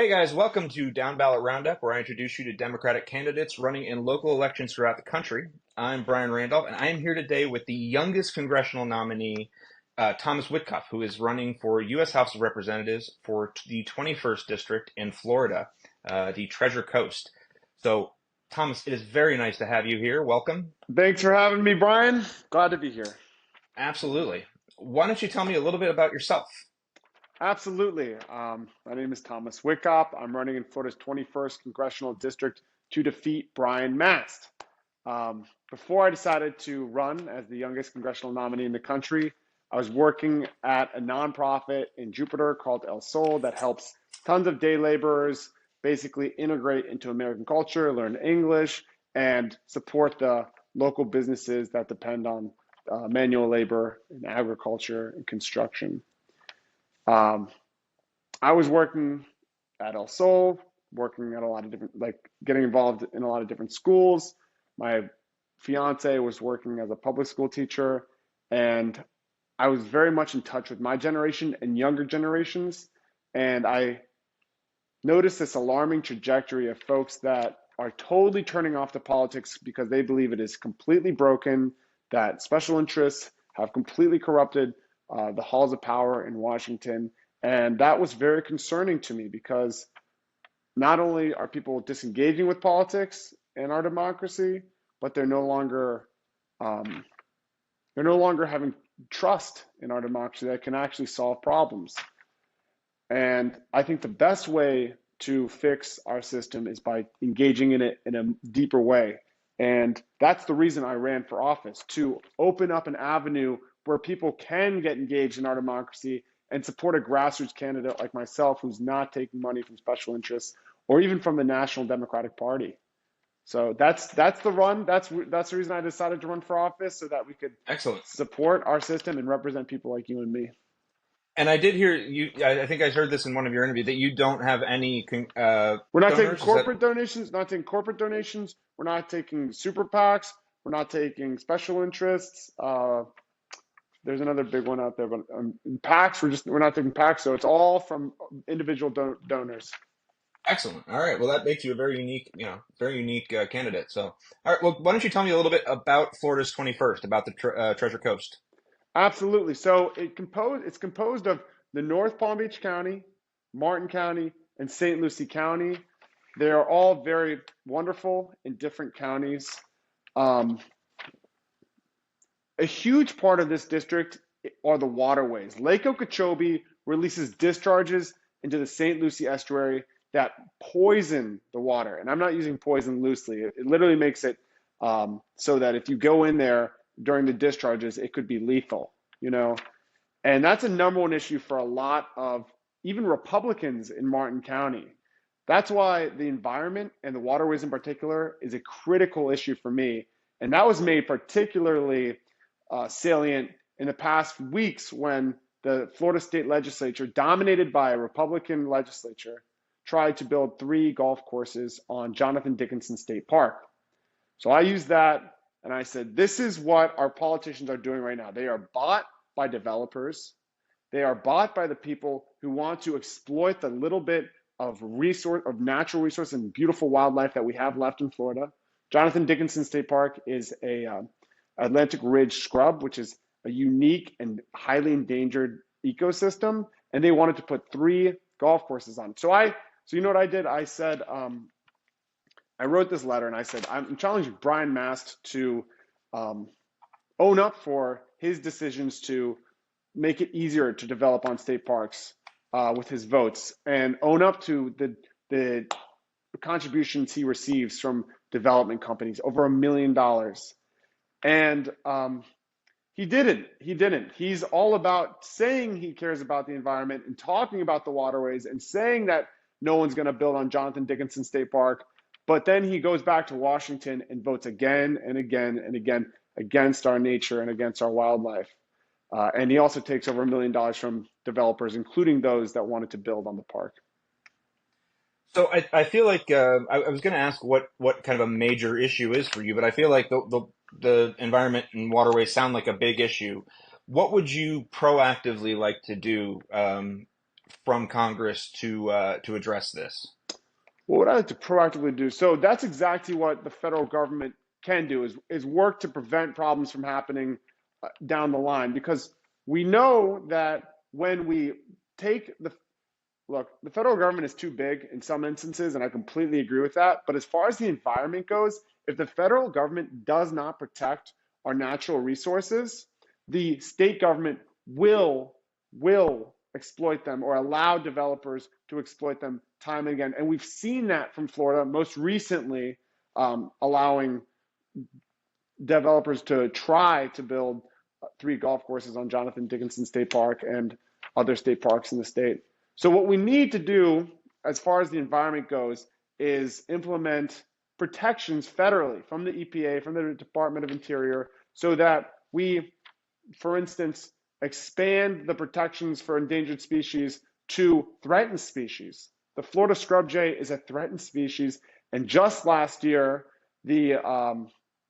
Hey guys, welcome to Downballot Roundup, where I introduce you to Democratic candidates running in local elections throughout the country. I'm Bryan Randolph, and I am here today with the youngest congressional nominee, Thomas Witkop, who is running for U.S. House of Representatives for the 21st District in Florida, the Treasure Coast. So, Thomas, it is very nice to have you here. Welcome. Thanks for having me, Brian. Glad to be here. Absolutely. Why don't you tell me a little bit about yourself? Absolutely. My name is Thomas Witkop. I'm running in Florida's 21st Congressional District to defeat Bryan Mast. Before I decided to run as the youngest congressional nominee in the country, I was working at a nonprofit in Jupiter called El Sol that helps tons of day laborers basically integrate into American culture, learn English, and support the local businesses that depend on manual labor in agriculture and construction. Um, I was working at El Sol, working at a lot of different, like getting involved in a lot of different schools. My fiance was working as a public school teacher, and I was very much in touch with my generation and younger generations. And I noticed this alarming trajectory of folks that are totally turning off the politics because they believe it is completely broken, that special interests have completely corrupted the halls of power in Washington. And that was very concerning to me because not only are people disengaging with politics in our democracy, but um, they're no longer having trust in our democracy that can actually solve problems. And I think the best way to fix our system is by engaging in it in a deeper way. And that's the reason I ran for office, to open up an avenue where people can get engaged in our democracy and support a grassroots candidate like myself who's not taking money from special interests or even from the National Democratic Party. So that's the run. That's the reason I decided to run for office so that we could Excellent. support our system and represent people like you and me. And I did hear you, I think I heard this in one of your interviews, that you don't have any We're not taking donors. Is that corporate donations, not taking corporate donations. We're not taking super PACs. We're not taking special interests. There's another big one out there, but PACs, we're not taking PACs. So it's all from individual donors. excellent? All right. Well, that makes you a very unique, very unique candidate. So, all right. Well, why don't you tell me a little bit about Florida's 21st, about the Treasure Coast? Absolutely. So it's composed of the North Palm Beach County, Martin County, and St. Lucie County. They are all very wonderful in different counties. Um, a huge part of this district are the waterways. Lake Okeechobee releases discharges into the St. Lucie estuary that poison the water. And I'm not using poison loosely. It literally makes it so that if you go in there during the discharges, it could be lethal, you know? And that's a number one issue for a lot of even Republicans in Martin County. That's why the environment and the waterways in particular is a critical issue for me. And that was made particularly salient in the past weeks when the Florida state legislature, dominated by a Republican legislature, tried to build 3 golf courses on Jonathan Dickinson State Park. So I used that and I said, this is what our politicians are doing right now. They are bought by developers. They are bought by the people who want to exploit the little bit of natural resource and beautiful wildlife that we have left in Florida. Jonathan Dickinson State Park is a Atlantic Ridge scrub, which is a unique and highly endangered ecosystem, and they wanted to put 3 golf courses on. So you know what I did? I said, I wrote this letter and I said, I'm challenging Bryan Mast to own up for his decisions to make it easier to develop on state parks with his votes, and own up to the contributions he receives from development companies, over $1 million. And he didn't. He didn't. He's all about saying he cares about the environment and talking about the waterways and saying that no one's going to build on Jonathan Dickinson State Park. But then he goes back to Washington and votes again and again and again against our nature and against our wildlife. And he also takes over $1 million from developers, including those that wanted to build on the park. So I feel like I was going to ask what kind of a major issue is for you, but I feel like the environment and waterways sound like a big issue. What would you proactively like to do from Congress to address this? What would I like to proactively do? So that's exactly what the federal government can do is work to prevent problems from happening down the line because we know that when we take the look, the federal government is too big in some instances, and I completely agree with that. But as far as the environment goes, if the federal government does not protect our natural resources, the state government will exploit them or allow developers to exploit them time and again. And we've seen that from Florida, most recently allowing developers to try to build 3 golf courses on Jonathan Dickinson State Park and other state parks in the state. So what we need to do as far as the environment goes is implement protections federally from the EPA, from the Department of Interior, so that we, for instance, expand the protections for endangered species to threatened species. The Florida scrub jay is a threatened species, and just last year, the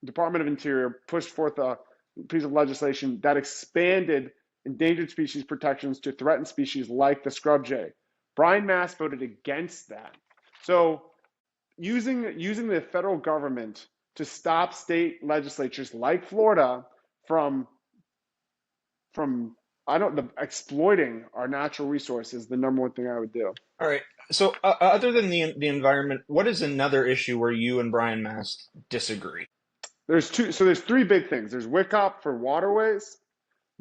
Department of Interior pushed forth a piece of legislation that expanded endangered species protections to threatened species like the scrub jay. Bryan Mass voted against that. So using the federal government to stop state legislatures like Florida from exploiting our natural resources, the number one thing I would do. All right. So, other than the environment, what is another issue where you and Bryan Mast disagree? There's 3 big things. There's Witkop for waterways,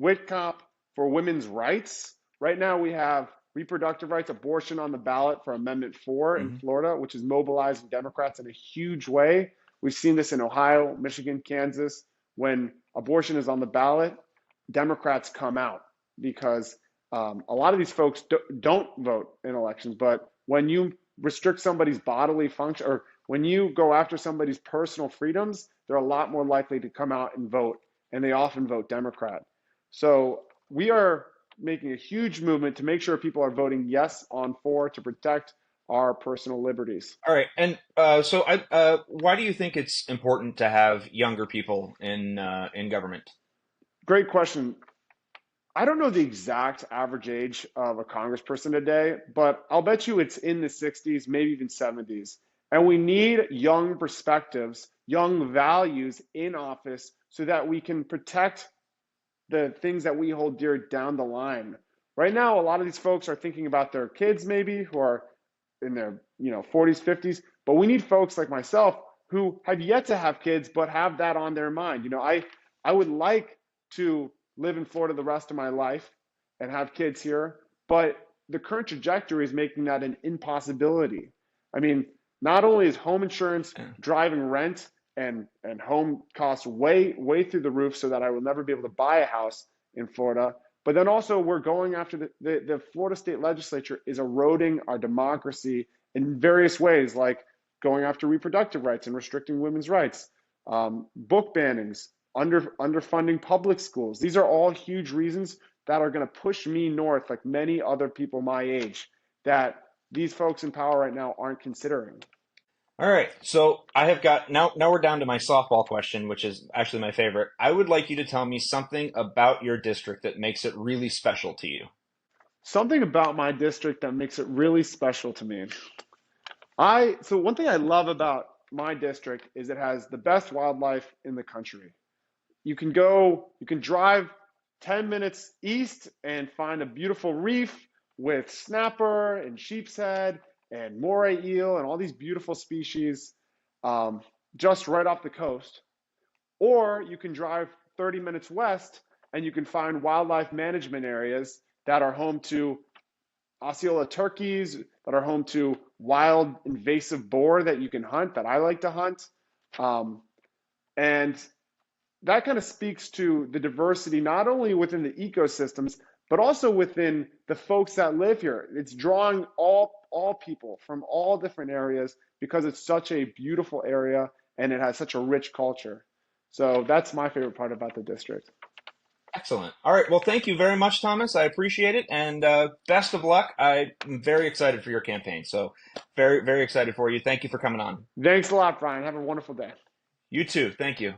Witkop for women's rights. Right now we have reproductive rights, abortion on the ballot for Amendment 4 in Hmm. Florida, which is mobilizing Democrats in a huge way. We've seen this in Ohio, Michigan, Kansas. When abortion is on the ballot, Democrats come out because a lot of these folks don't vote in elections. But when you restrict somebody's bodily function or when you go after somebody's personal freedoms, they're a lot more likely to come out and vote, and they often vote Democrat. So we are making a huge movement to make sure people are voting yes on 4 to protect our personal liberties. All right. And why do you think it's important to have younger people in government? Great question. I don't know the exact average age of a congressperson today, but I'll bet you it's in the 60s, maybe even 70s. And we need young perspectives, young values in office so that we can protect the things that we hold dear down the line. Right now, a lot of these folks are thinking about their kids maybe who are in their 40s, 50s, but we need folks like myself who have yet to have kids but have that on their mind. I would like to live in Florida the rest of my life and have kids here, but the current trajectory is making that an impossibility. I mean, not only is home insurance Yeah. driving rent and home costs way through the roof so that I will never be able to buy a house in Florida, but then also we're going after the Florida state legislature is eroding our democracy in various ways, like going after reproductive rights and restricting women's rights, book bannings, underfunding public schools. These are all huge reasons that are going to push me north, like many other people my age, that these folks in power right now aren't considering. All right. So I have got now we're down to my softball question, which is actually my favorite. I would like you to tell me something about your district that makes it really special to you. Something about my district that makes it really special to me. So one thing I love about my district is it has the best wildlife in the country. You can drive 10 minutes east and find a beautiful reef with snapper and sheep's head and moray eel and all these beautiful species just right off the coast. Or you can drive 30 minutes west and you can find wildlife management areas that are home to Osceola turkeys, that are home to wild invasive boar that you can hunt, that I like to hunt. Um, and that kind of speaks to the diversity, not only within the ecosystems, but also within the folks that live here. It's drawing all people from all different areas because it's such a beautiful area and it has such a rich culture. So that's my favorite part about the district. Excellent. All right. Well, thank you very much, Thomas. I appreciate it, and best of luck. I'm very excited for your campaign. So, very excited for you. Thank you for coming on. Thanks a lot, Brian. Have a wonderful day. You too. Thank you.